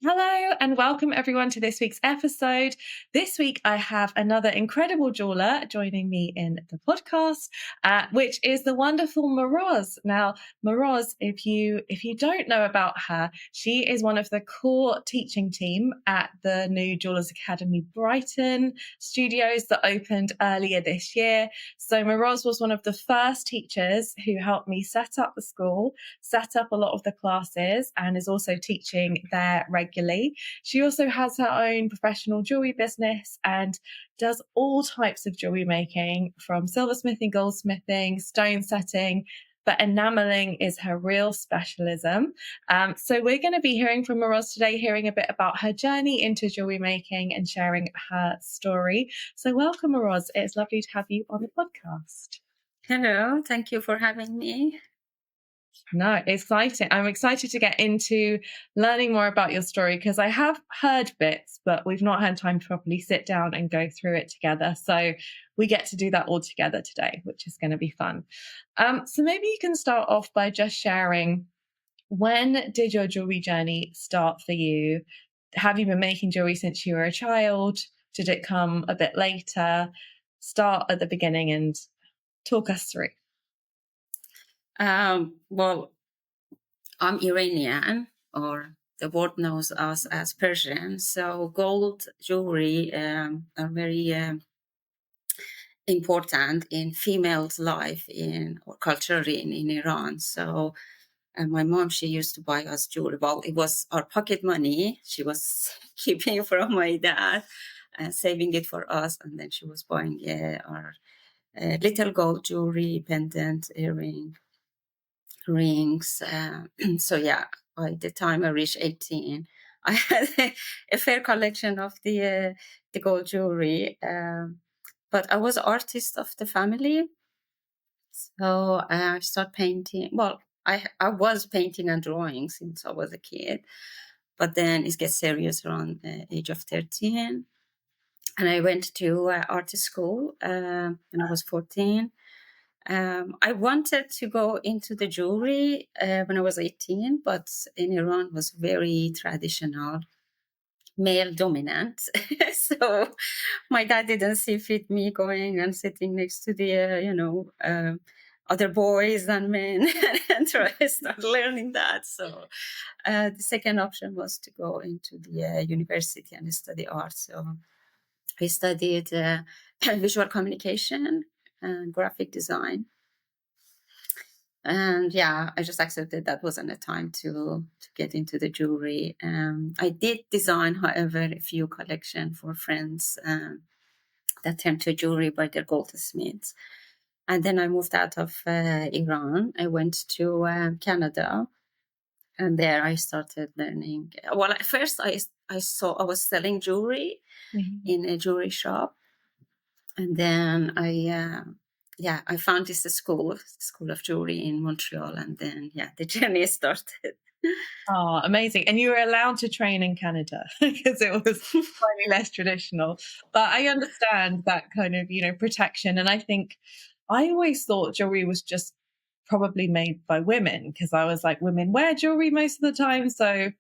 Hello and welcome everyone to this week's episode. This week I have another incredible jeweler joining me in the podcast, which is the wonderful Mahroz. Now, Mahroz, if you don't know about her, she is one of the core teaching team at the new Jewellers Academy Brighton studios that opened earlier this year. So Mahroz was one of the first teachers who helped me set up the school, set up a lot of the classes, and is also teaching there regularly. She also has her own professional jewelry business and does all types of jewelry making, from silversmithing, goldsmithing, stone setting. But enamelling is her real specialism. So we're going to be hearing from Mahroz today, hearing a bit about her journey into jewelry making and sharing her story. So welcome, Mahroz. It's lovely to have you on the podcast. Hello, thank you for having me. No, exciting. I'm excited to get into learning more about your story because I have heard bits, but we've not had time to properly sit down and go through it together. So we get to do that all together today, which is going to be fun. So maybe you can start off by just sharing, when did your jewelry journey start for you? Have you been making jewelry since you were a child? Did it come a bit later? Start at the beginning and talk us through. Well, I'm Iranian, or the world knows us as Persian. So gold jewelry are very important in females' life in or culturally in Iran. So my mom, she used to buy us jewelry. Well, it was our pocket money. She was keeping from my dad and saving it for us, and then she was buying our little gold jewelry, pendant, earring, rings. So yeah, by the time I reached 18, I had a fair collection of the gold jewelry. But I was artist of the family, so I started painting. Well, I was painting and drawing since I was a kid, but then it gets serious around the age of 13. And I went to art school when I was 14. I wanted to go into the jewelry when I was 18, but in Iran was very traditional, male dominant. So my dad didn't see fit me going and sitting next to the, other boys and men and try to start learning that. So the second option was to go into the university and study art. So I studied visual communication and graphic design. And yeah, I just accepted that wasn't the time to get into the jewelry. I did design, however, a few collection for friends that turned to jewelry by their goldsmiths. And then I moved out of Iran. I went to Canada, and there I started learning. Well, at first I was selling jewelry in a jewelry shop, and then I found this school of jewelry in Montreal, and then the journey started. Oh, amazing. And you were allowed to train in Canada because it was slightly less traditional. But I understand that kind of, protection. And I think I always thought jewelry was just probably made by women because I was like, women wear jewelry most of the time. So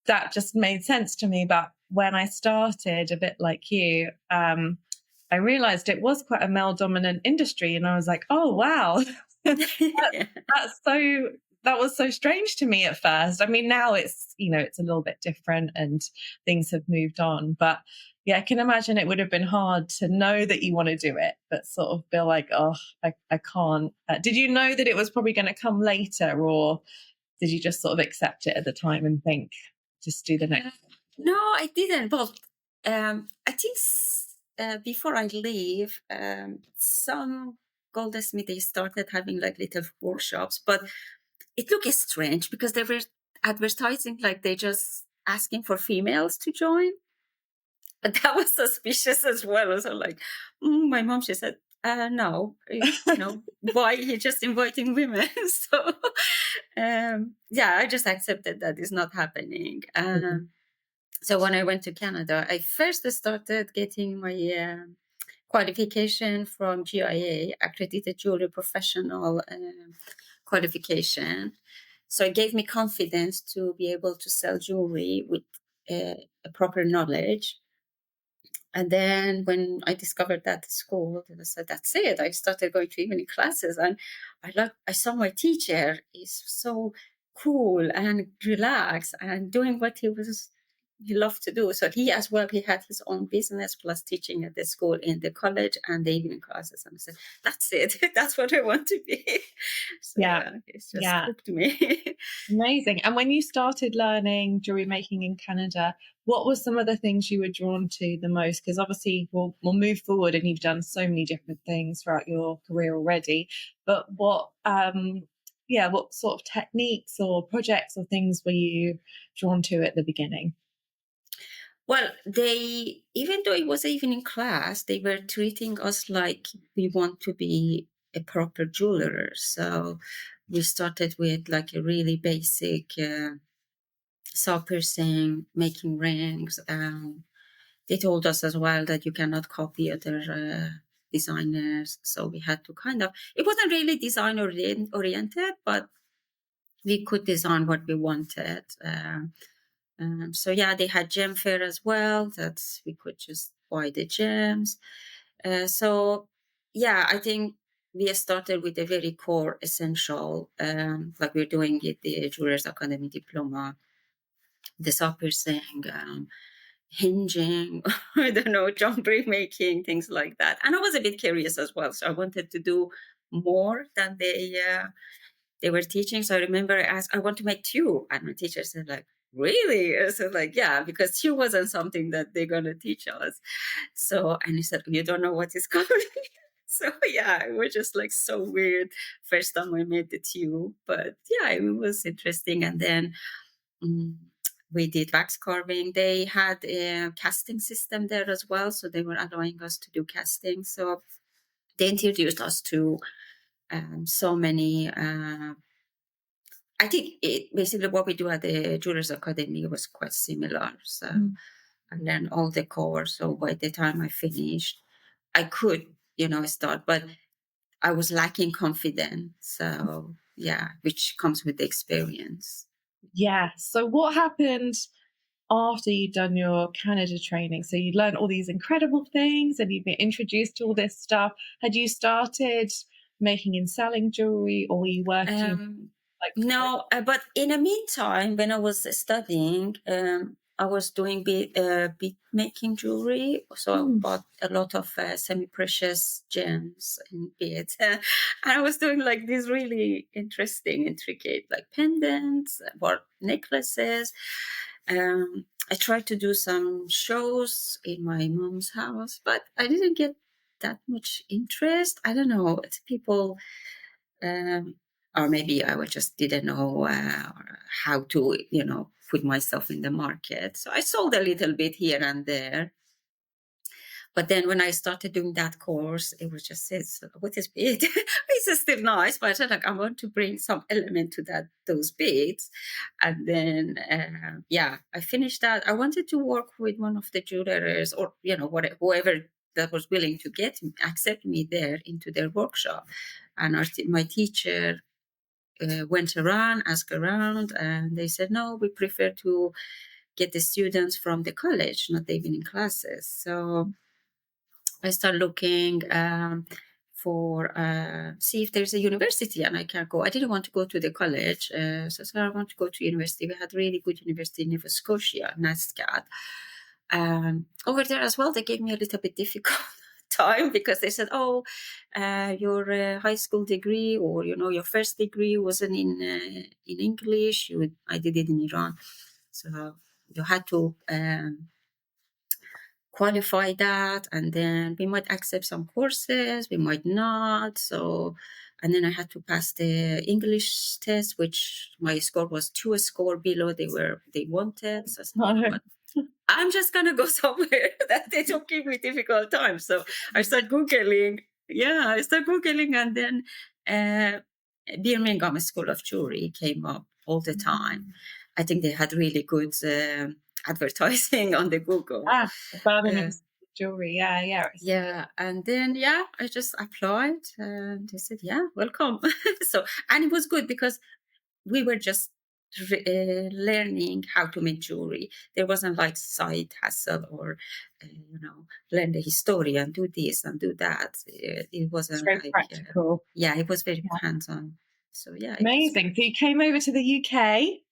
that just made sense to me. But when I started, a bit like you, I realized it was quite a male dominant industry. And I was like, oh, wow. That's so that was so strange to me at first. I mean, now it's a little bit different and things have moved on. But yeah, I can imagine it would have been hard to know that you want to do it, but sort of feel like, oh, I can't. Did you know that it was probably going to come later, or did you just sort of accept it at the time and think, just do the next? No, I didn't. But I think before I leave, some goldsmith they started having like little workshops, but it looked strange because they were advertising like they just asking for females to join. But that was suspicious as well. So like, my mom, she said, no, why you just inviting women? So, I just accepted that is not happening. So when I went to Canada, I first started getting my qualification from GIA, Accredited Jewelry Professional qualification. So it gave me confidence to be able to sell jewelry with a proper knowledge. And then when I discovered that at school, then I said, "That's it." I started going to evening classes, and I saw my teacher is so cool and relaxed and doing what he loved to do. So he as well, he had his own business plus teaching at the school, in the college, and the evening classes. And I said, "That's it. That's what I want to be." So Yeah. yeah, it's just Yeah. hooked me. Amazing. And when you started learning jewelry making in Canada, what were some of the things you were drawn to the most? Because obviously we'll move forward and you've done so many different things throughout your career already. But what sort of techniques or projects or things were you drawn to at the beginning? Well, they, even though it was evening class, they were treating us like we want to be a proper jeweler. So we started with like a really basic saw piercing, making rings. They told us as well that you cannot copy other designers. So we had to kind of, it wasn't really design oriented, but we could design what we wanted. So yeah, they had gem fair as well. That we could just buy the gems. So yeah, I think we started with a very core essential, like we're doing it the Jewellers Academy Diploma, the saw piercing, hinging, I don't know, jewelry making, things like that. And I was a bit curious as well, so I wanted to do more than they were teaching. So I remember I asked, "I want to make two." And my teacher said, like, "Really?" I said, like, "Yeah, because two wasn't something that they're going to teach us." So, and he said, "You don't know what is coming." So, yeah, it was just like so weird. First time I made the two, but yeah, it was interesting. And then mm, we did wax carving. They had a casting system there as well. So they were allowing us to do casting. So they introduced us to so many I think basically what we do at the Jewellers Academy was quite similar. So I learned all the core. So by the time I finished, I could, start, but I was lacking confidence. So yeah, which comes with the experience. Yeah. So what happened after you'd done your Canada training? So you'd learned all these incredible things and you'd been introduced to all this stuff. Had you started making and selling jewelry, or were you working Um, like no, but in the meantime, when I was studying, I was doing bead making jewelry. So I Hmm. bought a lot of semi-precious gems and beads. And I was doing like these really interesting, intricate, like pendants or necklaces. I tried to do some shows in my mom's house, but I didn't get that much interest. I don't know. It's people um, or maybe I just didn't know how to, put myself in the market. So I sold a little bit here and there. But then when I started doing that course, it was just says, "What is bead?" It's still nice, but I said, like, I want to bring some element to those beads. And then, yeah, I finished that. I wanted to work with one of the jewelers, or whoever that was willing to accept me there into their workshop. And my teacher went around, asked around, and they said, "No, we prefer to get the students from the college, not the evening classes." So I started looking for see if there's a university and I can go. I didn't want to go to the college, so I said I want to go to university. We had really good university in Nova Scotia, NASCAD. Over there as well, they gave me a little bit difficult time because they said, "Oh, your high school degree or your first degree wasn't in English. I did it in Iran, so you had to." Qualify that, and then we might accept some courses, we might not. So, and then I had to pass the English test, which my score was two score below they wanted. So I said, you know no? what, I'm just gonna go somewhere that they don't give me difficult time. So I started googling. Yeah, I started googling, and then Birmingham School of Jewelry came up all the time. I think they had really good advertising on the Google. Ah, Birmingham Uh, jewelry. Yeah, yeah. yeah, and then yeah, I just applied, and they said, "Yeah, welcome." So, and it was good because we were just learning how to make jewelry. There wasn't like side hustle or, learn the history and do this and do that. It It's wasn't very like, practical. yeah, it was very Yeah. hands on. So yeah, it was, Amazing. So you came over to the UK.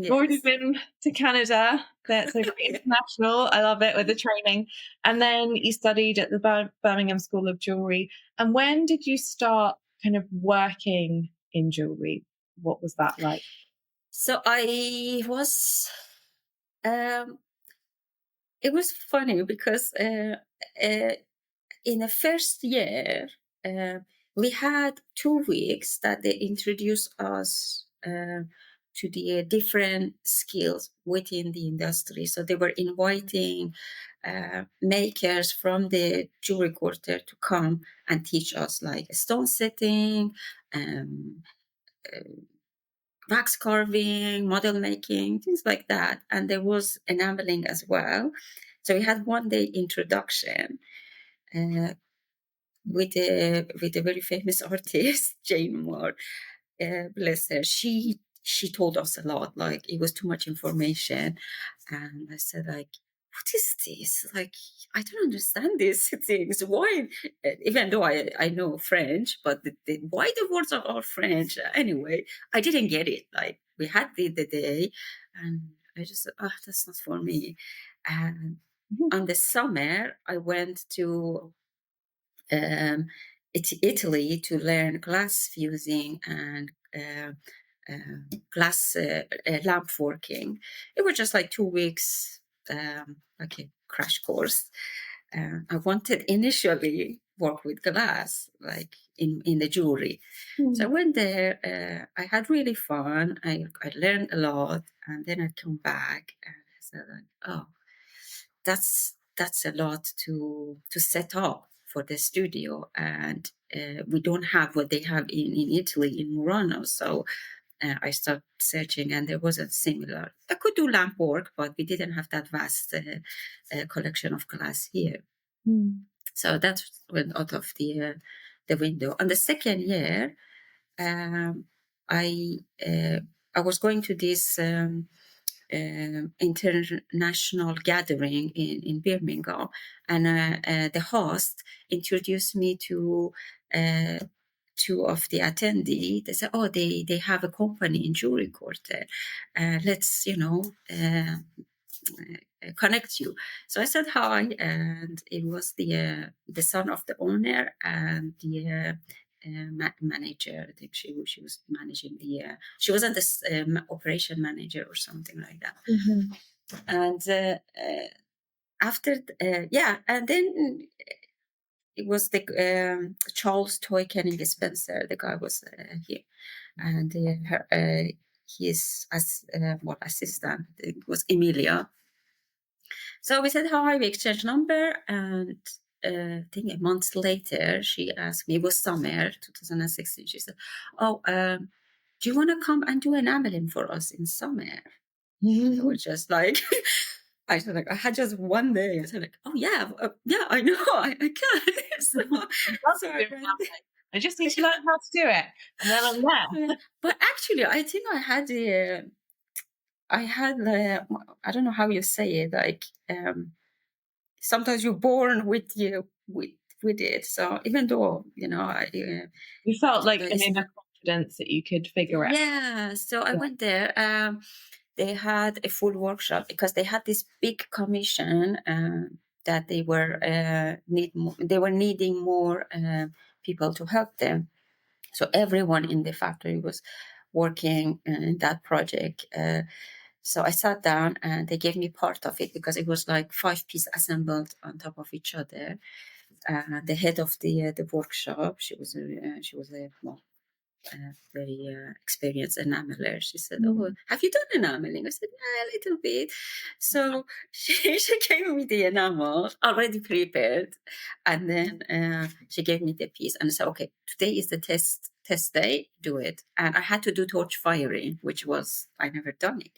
You've already yes. been to Canada. That's so very Yeah. international. I love it with the training. And then you studied at the Birmingham School of Jewelry. And when did you start kind of working in jewelry? What was that like? So I was, um, it was funny because uh, in the first year, uh, we had 2 weeks that they introduced us to the different skills within the industry. So they were inviting makers from the jewelry quarter to come and teach us like stone setting, um, uh, wax carving, model making, things like that. And there was enameling as well. So we had 1 day introduction. Uh, with a very famous artist, Jane Moore. Bless her. She told us a lot. Like it was too much information, and I said like, "What is this? Like I don't understand these things. Why?" Even though I know French, but why the words are all French? Anyway, I didn't get it. Like we had the day, and I just said, "Oh, that's not for me." And Mhm. on the summer, I went to um, Italy to learn glass fusing and glass lamp working. It was just like 2 weeks, like a crash course. I wanted initially work with glass, like in the jewelry. So I Mm. went there. I had really fun. I learned a lot, and then I come back and I said, like, "Oh, that's a lot to set up for the studio, and we don't have what they have in Italy in Murano." So I started searching, and there wasn't similar. I could do lamp work, but we didn't have that vast collection of glass here. Mm. So that went out of the window. On the second year, um, I uh, I was going to this international gathering in Birmingham, and the host introduced me to uh, two of the attendee. They said, "Oh, they have a company in Jewelry Quarter. Let's connect you." So I said hi, and it was the son of the owner and the manager. I think she was managing she wasn't the operation manager or something like that. Mhm. And after yeah, and then it was the Charles Toy Kenning Spencer. The guy was here, and his assistant, it was Emilia. So we said hi, we exchanged number, and I think a month later, she asked me, it was summer 2016, she said, "Oh, do you want to come and do an enameling for us in summer?" And I Mhm. was just like, I said, like, I had just 1 day. I said, like, "Oh, yeah, yeah, I know, I can." so, I'd love so to I do went. that. I just need to learn how to do it, and then I'm Yeah. there. But actually, I think I don't know how you say it, like, sometimes you're born with it. So even though You felt like an it's inner confidence that you could figure it out. yeah. So I Yeah. went there. They had a full workshop because they had this big commission that they were needing more people to help them. So everyone in the factory was working in that project. So I sat down and they gave me part of it because it was like 5 pieces assembled on top of each other. The head of the workshop, she was a very experienced enameler. She said, "Oh, Mm. have you done enameling?" I said, "Yeah, a little bit." So she gave me the enamel already prepared, and then she gave me the piece and I said, "Okay, today is the test day. Do it." And I had to do torch firing, which was I never done it,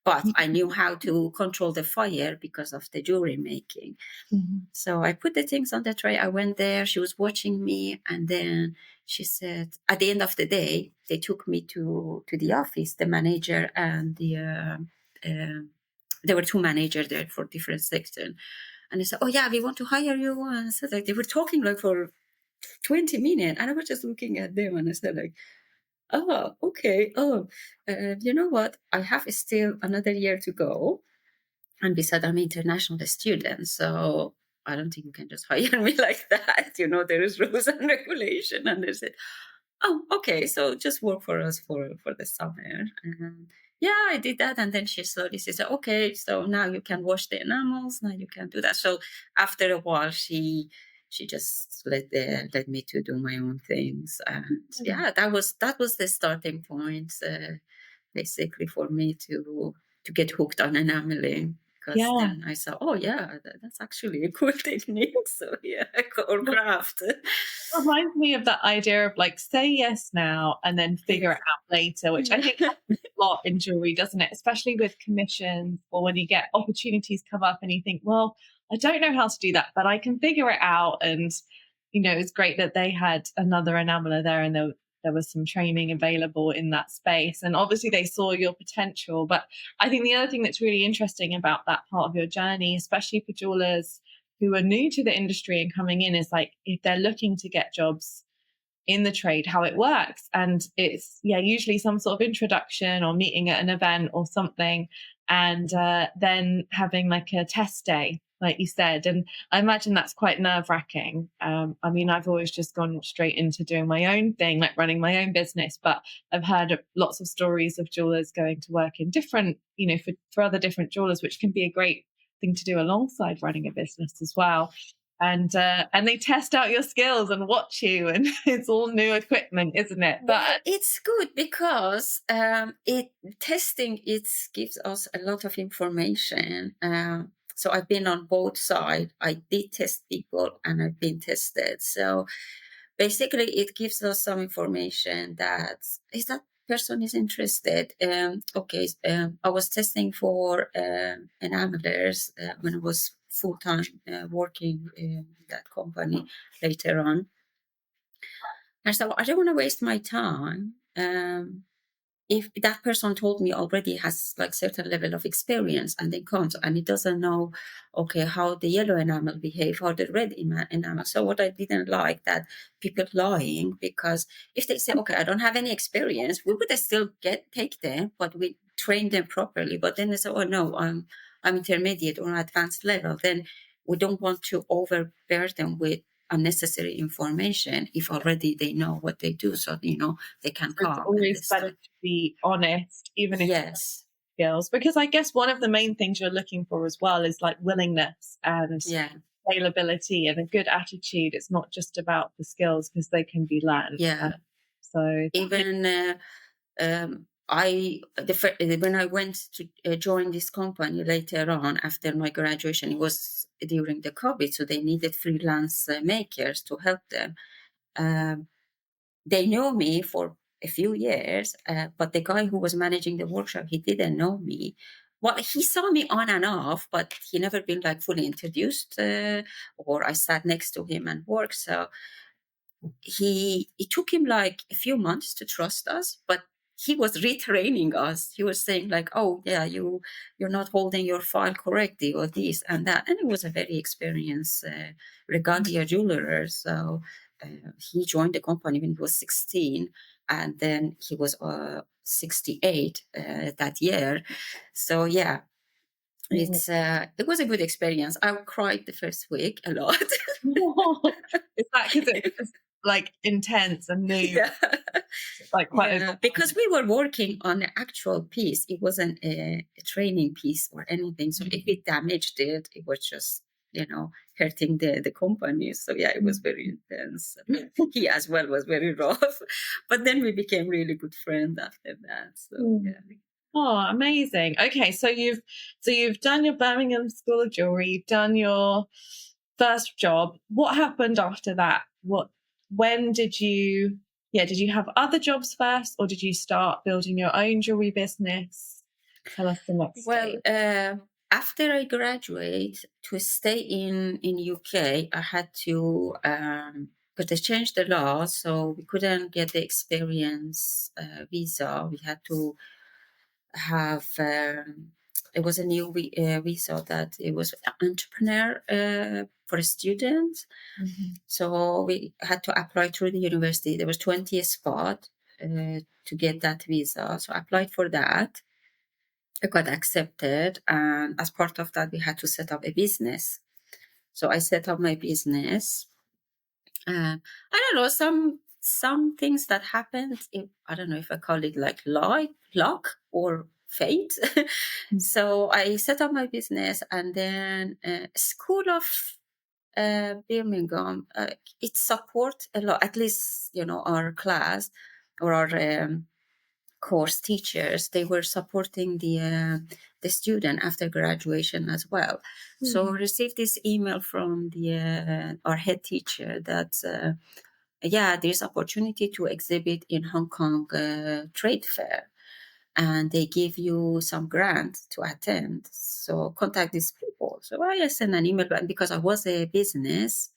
but I knew how to control the fire because of the jewelry making. Mhm. So I put the things on the tray. I went there. She was watching me, and then she said, at the end of the day, they took me to the office, the manager and uh, there were two managers there for different sections. And they said, "Oh yeah, we want to hire you." And so like they were talking like for 20 minutes, and I was just looking at them, and I said like, "Oh, okay. Oh, you know what? I have still another year to go." And besides, I'm an international student, so I don't think you can just hire me like that. There is rules and regulation. And they said, "Oh, okay, so just work for us for the summer." And yeah, I did that, and then she slowly said, "Okay, so now you can wash the enamels. Now you can do that." So after a while, she just let me to do my own things, and Mm. yeah, that was the starting point, basically for me to get hooked on enameling. Because Yeah. then I saw, oh yeah, that's actually a cool technique. So yeah, or craft. Reminds me of that idea of like say yes now and then figure it Ex- out later, which I Yeah. think happens a lot in jewelry, doesn't it? Especially with commissions or when you get opportunities come up and you think, well, I don't know how to do that, but I can figure it out. And it's great that they had another enameler there and there was some training available in that space. And obviously they saw your potential. But I think the other thing that's really interesting about that part of your journey, especially for jewelers who are new to the industry and coming in, is like if they're looking to get jobs in the trade, how it works. And it's, yeah, usually some sort of introduction or meeting at an event or something. And then having like a test day, like you said. And I imagine that's quite nerve wracking. I mean, I've always just gone straight into doing my own thing, like running my own business. But I've heard of lots of stories of jewelers going to work in different, for other different jewelers, which can be a great thing to do alongside running a business as well. And they test out your skills and watch you, and it's all new equipment, isn't it? But Well, it's good because it testing it gives us a lot of information. So I've been on both sides. I did test people, and I've been tested. So basically, it gives us some information that is that person is interested. Okay, I was testing for enamelers when I was full time working in that company later on. And so I don't want to waste my time. If that person told me already has like certain level of experience and then comes and he doesn't know, okay, how the yellow enamel behave, how the red enamel. So what I didn't like that people lying, because if they say, okay, I don't have any experience, we would still take them, but we train them properly. But then they say, oh no, I'm intermediate or advanced level. Then we don't want to overburden with unnecessary information if already they know what they do. So, they can it's come and always this better stuff. to be honest, even if you have Yes. skills, because I guess one of the main things you're looking for as well is like willingness and Yeah. availability and a good attitude. It's not just about the skills because they can be learned. Yeah. So that makes Even when I went to join this company later on after my graduation, it was during the COVID, so they needed freelance makers to help them. Um, they know me for a few years, but the guy who was managing the workshop, he didn't know me. Well, he saw me on and off, but he never been like fully introduced, or I sat next to him and worked. So it took him like a few months to trust us, but he was retraining us. He was saying like, oh yeah, you're not holding your file correctly or this and that. And he was a very experienced regalia jeweler. So he joined the company when he was 16, and then he was 68 that year. So yeah, it was a good experience. I cried the first week a lot. is that because it was like intense and new, Yeah. like quite Yeah, because overwhelming? we were working on the actual piece. It wasn't a training piece or anything. So if it damaged it, it was just, hurting the company. So yeah, it was very intense. He as well was very rough. But then we became really good friends after that. So Mm. yeah. Oh, amazing. Okay, so you've done your Birmingham School of Jewelry, you've done your first job. What happened after that? When did you have other jobs first or did you start building your own jewelry business? Tell us the next Well, stage. after I graduate, to stay in UK, I had to because they changed the law, so we couldn't get the experience visa. We had to have it was a new visa that it was entrepreneur for a student. Mhm. So we had to apply through the university. There was 20 spot to get that visa. So I applied for that. I got accepted, and as part of that, we had to set up a business. So I set up my business. I don't know, some things that happened. I don't know if I call it like luck or fate. Mm. So I set up my business, and then School of Birmingham, it support a lot. At least our class or our course teachers, they were supporting the student after graduation as well. So I received this email from the our head teacher that yeah, there's opportunity to exhibit in Hong Kong trade fair, and they give you some grant to attend. So contact these people. So I sent an email, and because I was a business,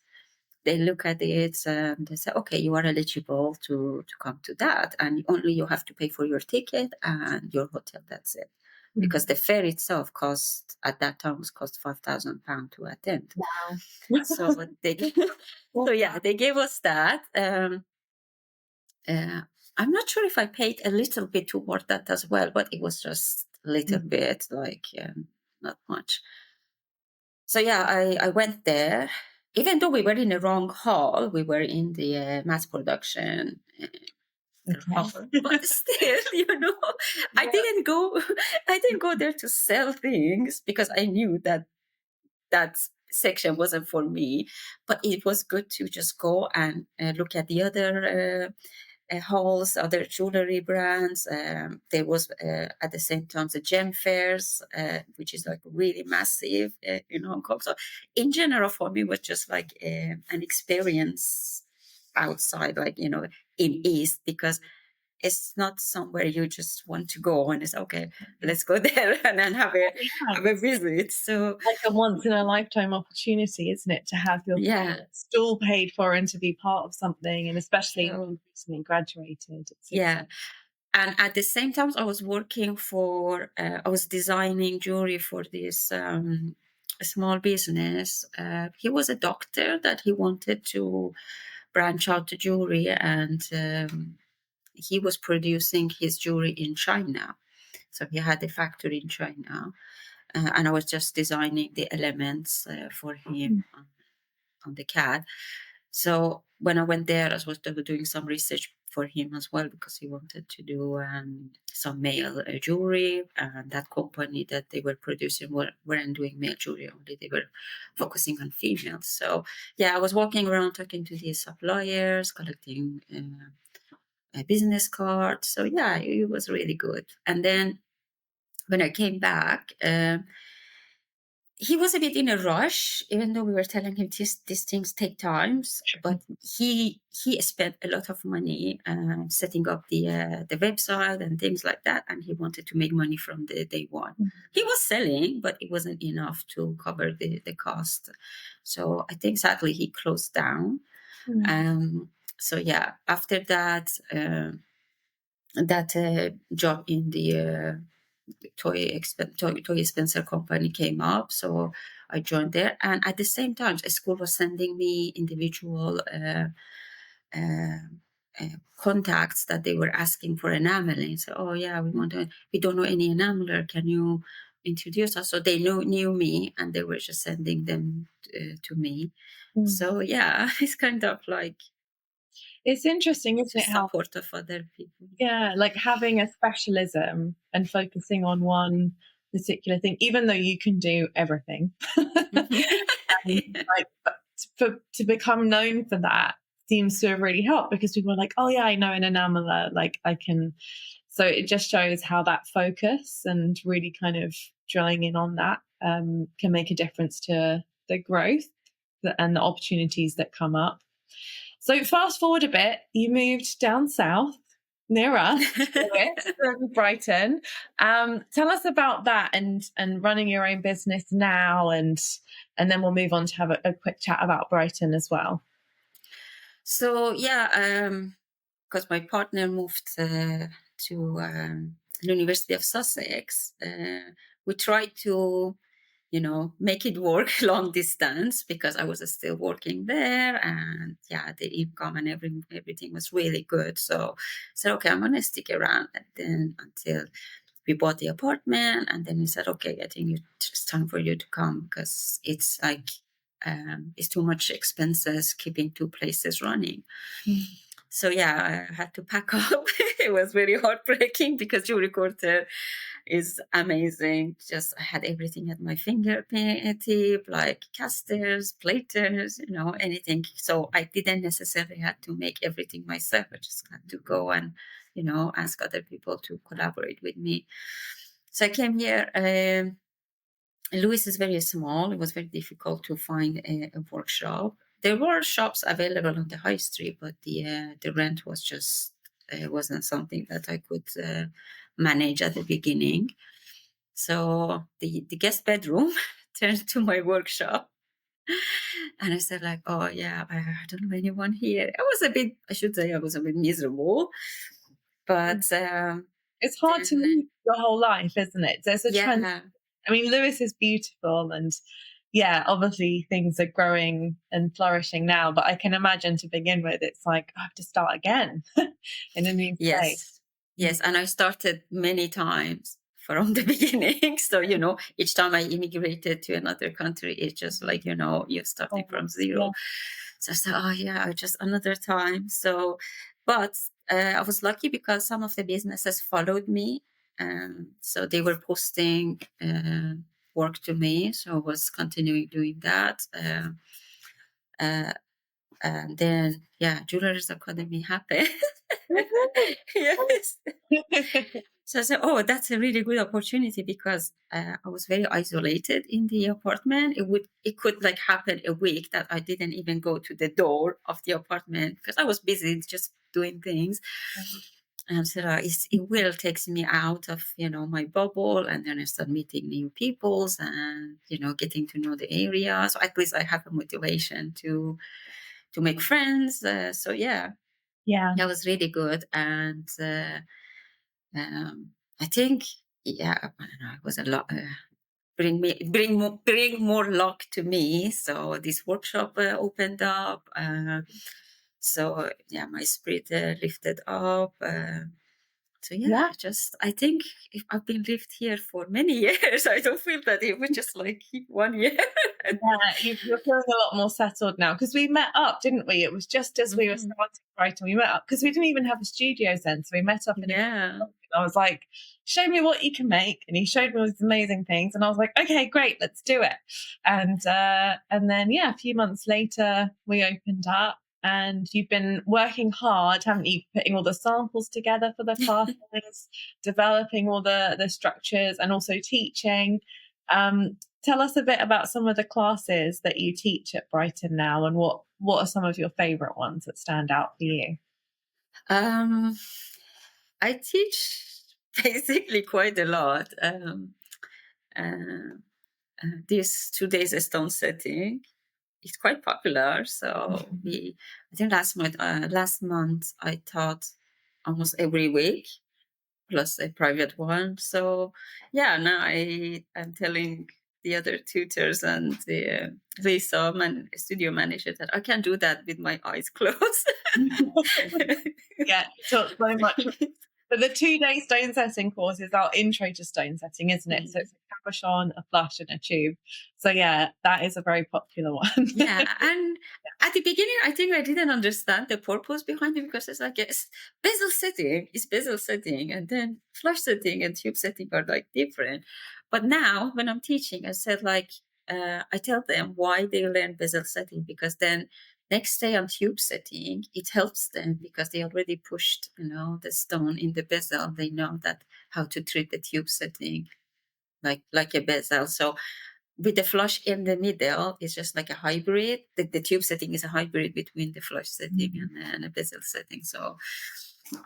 they look at it and they say, okay, you are eligible to come to that, and only you have to pay for your ticket and your hotel. That's it. Because Mhm. the fair itself cost at that time was cost £5,000 to attend. Wow. So they so yeah, they gave us that. Uh, I'm not sure if I paid a little bit toward that as well, but it was just a little Mhm. bit, like not much. So yeah, I went there. Even though we were in the wrong hall, we were in the mass production Okay. hall, but still, I Yeah. didn't go. I didn't go there to sell things because I knew that that section wasn't for me. But it was good to just go and look at the other halls, other jewelry brands. There was at the same time the gem fairs, which is like really massive in Hong Kong. So in general, for me, it was just like an experience outside, like in East, because it's not somewhere you just want to go and it's okay, let's go there and then have a Yeah. have a visit. So Like a once in a lifetime opportunity, isn't it, to have your yeah, stall paid for and to be part of something, and especially when so you've recently graduated. It's yeah. exciting. And at the same time, I was working for, I was designing jewelry for this small business. He was a doctor that he wanted to branch out to jewelry, and he was producing his jewelry in China. So he had a factory in China, and I was just designing the elements for him on the CAD. So when I went there, I was doing some research for him as well because he wanted to do some male jewelry, and that company that they were producing weren't doing male jewelry only; they were focusing on females. So yeah, I was walking around talking to these suppliers, collecting a business cards. So yeah, it was really good. And then when I came back. He was a bit in a rush, even though we were telling him these things take times. But he spent a lot of money setting up the website and things like that, and he wanted to make money from the day one. He was selling, but it wasn't enough to cover the cost. So I think sadly he closed down. Mm. So yeah, after that, that job in the toy Spencer company came up, so I joined there. And at the same time, a school was sending me individual uh, contacts that they were asking for enameling. So, oh yeah, we don't know any enameler. Can you introduce us? So they knew me, and they were just sending them to me. Mm. So yeah, it's kind of like It's interesting, isn't it, just how support of other people. yeah, like having a specialism and focusing on one particular thing, even though you can do everything. Like, but to become known for that seems to have really helped because people are like, oh yeah, I know an enameler, like I can. So it just shows how that focus and really kind of drilling in on that can make a difference to the growth and the opportunities that come up. So fast forward a bit, you moved down south near us, to Brighton. Tell us about that and running your own business now, and then we'll move on to have a quick chat about Brighton as well. So yeah, because my partner moved to the University of Sussex, we tried to, make it work long distance because I was still working there, and yeah, the income and everything was really good. So I said, okay, I'm gonna stick around, and then until we bought the apartment, and then he said, okay, I think it's time for you to come because it's like it's too much expenses keeping two places running. Mm. So yeah, I had to pack up. It was very heartbreaking because jewelry quarter is amazing. Just I had everything at my fingertip, like casters, platers, anything. So I didn't necessarily have to make everything myself. I just had to go and, ask other people to collaborate with me. So I came here. Louis is very small. It was very difficult to find a workshop. There were shops available on the high street, but the rent was just wasn't something that I could manage at the beginning. So the guest bedroom turned to my workshop, and I said like, oh yeah, I don't know anyone here. I should say, I was a bit miserable, but It's hard to then move your whole life, isn't it? There's a trend. yeah. I mean, Lewis is beautiful, and yeah, obviously things are growing and flourishing now. But I can imagine to begin with, it's like I have to start again in a new place. Yes, Mm. yes, and I started many times from the beginning. So, each time I immigrated to another country, it's just like, you're starting Oh, from yeah, zero. So I said, oh yeah, just another time. So, but I was lucky because some of the businesses followed me. So they were posting work to me. So I was continuing doing that. Uh, and then, yeah, Jewellers Academy happened. Yes. So I said, oh, that's a really good opportunity because I was very isolated in the apartment. It could like happen a week that I didn't even go to the door of the apartment because I was busy just doing things. And so it will takes me out of my bubble, and then I start meeting new peoples and getting to know the area. So at least I have a motivation to make friends. So yeah, yeah, that was really good, and I think yeah, I don't know, it was a lot. Bring more luck to me. So this workshop opened up. So yeah, my spirit lifted up. So yeah. yeah, just I think if I've been lived here for many years, I don't feel that it was just like 1 year. Yeah, you're feeling a lot more settled now because we met up, didn't we? It was just as we were Mhm. starting Brighton, we met up because we didn't even have a studio then. So we met up in a Yeah. I was like, show me what you can make. And he showed me all these amazing things. And I was like, okay, great, let's do it. And then yeah, a few months later we opened up and you've been working hard, haven't you, putting all the samples together for the classes, developing all the structures and also teaching. Tell us a bit about some of the classes that you teach at Brighton now and what are some of your favorite ones that stand out for you? Um, I teach basically quite a lot. Uh, this 2 days stone setting is quite popular. So I think last month I taught almost every week plus a private one. So yeah, now I'm telling the other tutors and the Lisa studio manager that I can do that with my eyes closed. Yeah, you taught so much. But the 2-day stone setting course is our intro to stone setting, isn't it? So Mm. it's a cabochon, a flush, and a tube. So yeah, that is a very popular one. Yeah, and at the beginning, I think I didn't understand the purpose behind it because it's like yes, bezel setting is bezel setting, and then flush setting and tube setting are like different. But now, when I'm teaching, I said like I tell them why they learn bezel setting because then next day on tube setting, it helps them because they already pushed the stone in the bezel. They know that how to treat the tube setting like a bezel. So with the flush in the middle, it's just like a hybrid. The tube setting is a hybrid between the flush setting Mm. and a bezel setting. So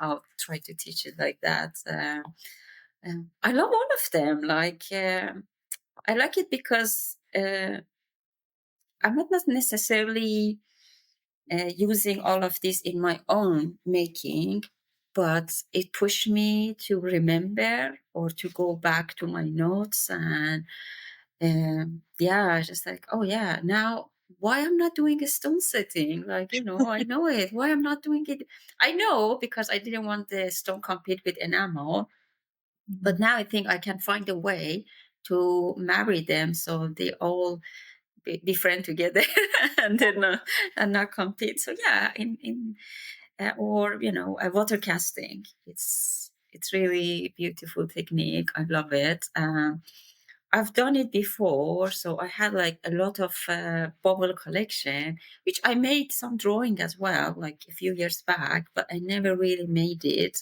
I'll try to teach it like that. I love all of them. Like I like it because I'm not necessarily using all of this in my own making, but it pushed me to remember or to go back to my notes and yeah, just like, oh yeah, now why I'm not doing a stone setting? Like, I know it. Why I'm not doing it? I know because I didn't want the stone compete with enamel, but Mhm. now I think I can find a way to marry them so they all be friend together and then and not compete. So yeah, in or water casting. It's really beautiful technique. I love it. I've done it before, so I had like a lot of bubble collection, which I made some drawing as well, like a few years back, but I never really made it.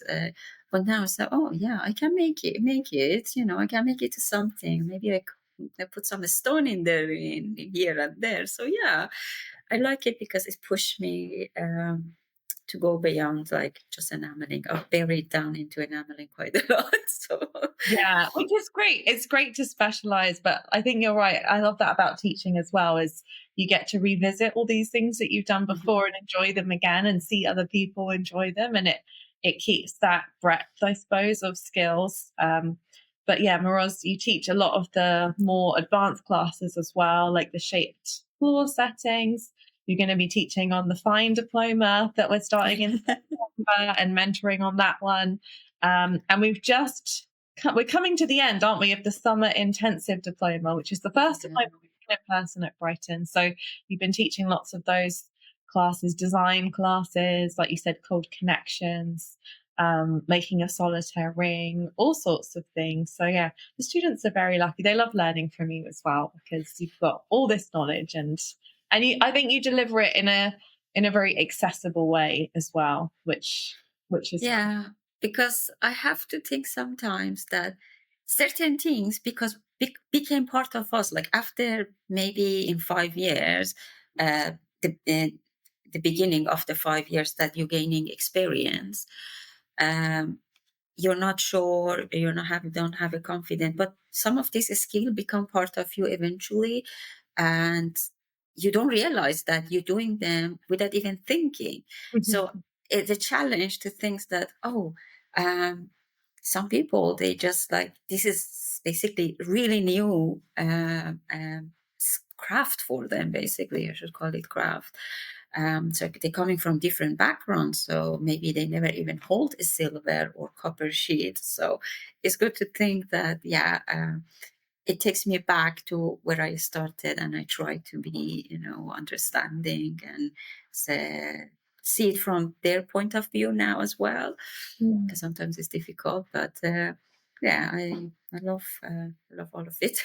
But now I said, oh yeah, I can make it. I can make it to something. Maybe I put some stone in there, in here and there. So yeah, I like it because it pushed me to go beyond like just enameling. I've buried down into enameling quite a lot. So Yeah, which is great. It's great to specialize, but I think you're right. I love that about teaching as well, is you get to revisit all these things that you've done Mhm. before and enjoy them again and see other people enjoy them, and it keeps that breadth, I suppose, of skills. But yeah, Mahroz, you teach a lot of the more advanced classes as well, like the shaped floor settings. You're going to be teaching on the fine diploma that we're starting in September and mentoring on that one. And we're coming to the end, aren't we, of the summer intensive diploma, which is the first Yeah. diploma in person at Brighton. So you've been teaching lots of those classes, design classes, like you said, called connections, making a solitaire ring, all sorts of things. So yeah, the students are very lucky. They love learning from you as well because you've got all this knowledge I think you deliver it in a very accessible way as well, which is Yeah, because I have to think sometimes that certain things because became part of us. Like after maybe in 5 years, uh, the uh, the beginning of the 5 years that you're gaining experience, um, you're not sure, you're not have don't have a confidence, but some of these skill become part of you eventually, and you don't realize that you're doing them without even thinking. So it's a challenge to think that, oh, um, some people they just like this is basically really new craft for them. Basically, I should call it craft. So they're coming from different backgrounds, so maybe they never even hold a silver or copper sheet. So it's good to think that, yeah, it takes me back to where I started, and I try to be, understanding and see it from their point of view now as well. Mm. Because sometimes it's difficult, but yeah, I love all of it.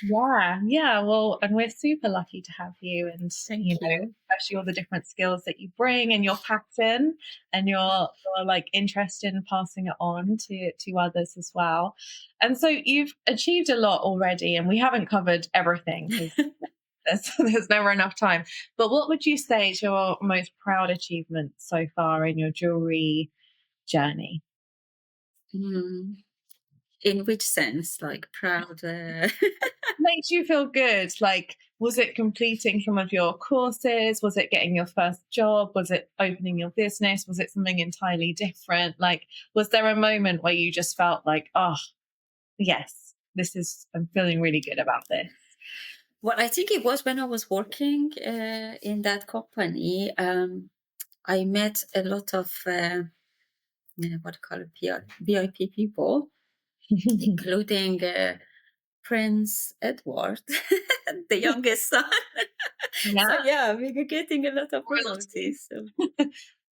Yeah, yeah. Well, and we're super lucky to have you, and Thank you. especially all the different skills that you bring and your passion and your like interest in passing it on to others as well. And so you've achieved a lot already, and we haven't covered everything because there's never enough time. But what would you say is your most proud achievement so far in your jewelry journey? Hmm. In which sense? Like proud? Makes you feel good? Like, was it completing some of your courses? Was it getting your first job? Was it opening your business? Was it something entirely different? Like, was there a moment where you just felt like, oh, yes, I'm feeling really good about this? Well, I think it was when I was working in that company. I met a lot of what do you call it, VIP people, including Prince Edward, the youngest son. So Yeah. yeah, we were getting a lot of Royalty. royalties. So.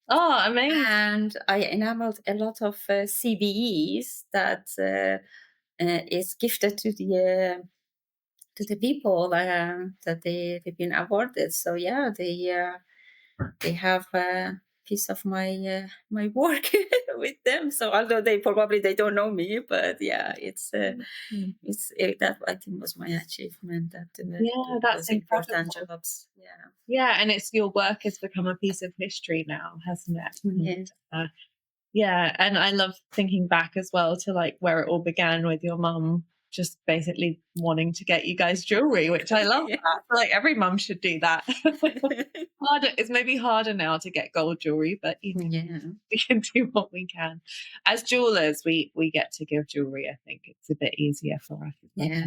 Oh, amazing. And I enameled a lot of CVEs that is gifted to the people that they've been awarded. So yeah, they have a piece of my work with them. So although they don't know me, but yeah, Mm. that I think was my achievement that Yeah, doing that's those important incredible. jobs. Yeah. Yeah, and it's your work has become a piece of history now, hasn't it? And, Yeah. yeah, and I love thinking back as well to like where it all began with your mum. just basically wanting to get you guys jewelry, which I love Yeah. that. I feel like every mum should do that. Harder, it's maybe harder now to get gold jewelry, but Yeah. we can do what we can. As jewelers, we get to give jewelry. I think it's a bit easier for us as well. Yeah.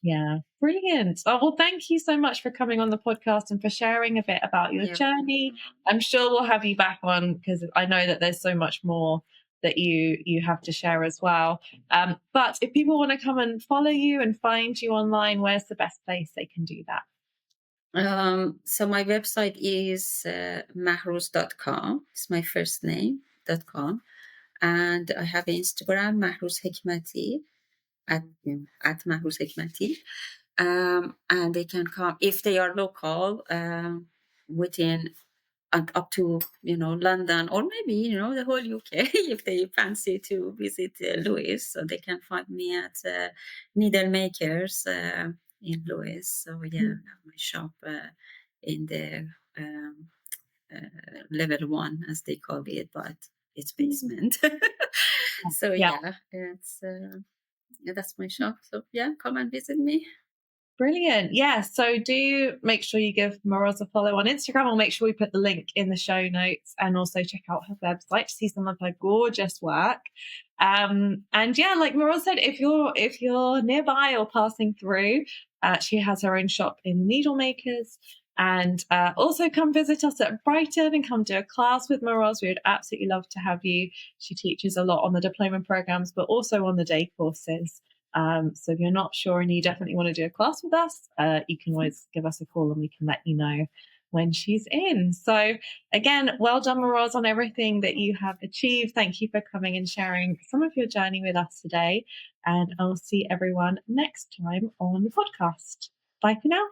Yeah, brilliant. Oh, well, thank you so much for coming on the podcast and for sharing a bit about your Yeah. journey. I'm sure we'll have you back on because I know that there's so much more that you have to share as well. But if people want to come and follow you and find you online, where's the best place they can do that? So my website is mahroz.com. It's my first name.com. And I have Instagram, Mahroz Hikmati, at Mahroz Hikmati. And they can come if they are local, within up to London, or maybe the whole UK if they fancy to visit Lewis, so they can find me at Needle Makers in Lewis. So yeah, I have my shop in the level 1, as they call it, but it's basement. So Yeah. yeah, it's yeah, that's my shop. So yeah, come and visit me. Brilliant. Yeah. So do make sure you give Mahroz a follow on Instagram. I'll make sure we put the link in the show notes, and also check out her website to see some of her gorgeous work. And yeah, like Mahroz said, if you're nearby or passing through, she has her own shop in Needle Makers. And also come visit us at Brighton and come do a class with Mahroz. We would absolutely love to have you. She teaches a lot on the diploma programs, but also on the day courses. So if you're not sure and you definitely want to do a class with us, you can always give us a call and we can let you know when she's in. So again, well done, Mahroz, on everything that you have achieved. Thank you for coming and sharing some of your journey with us today. And I'll see everyone next time on the podcast. Bye for now.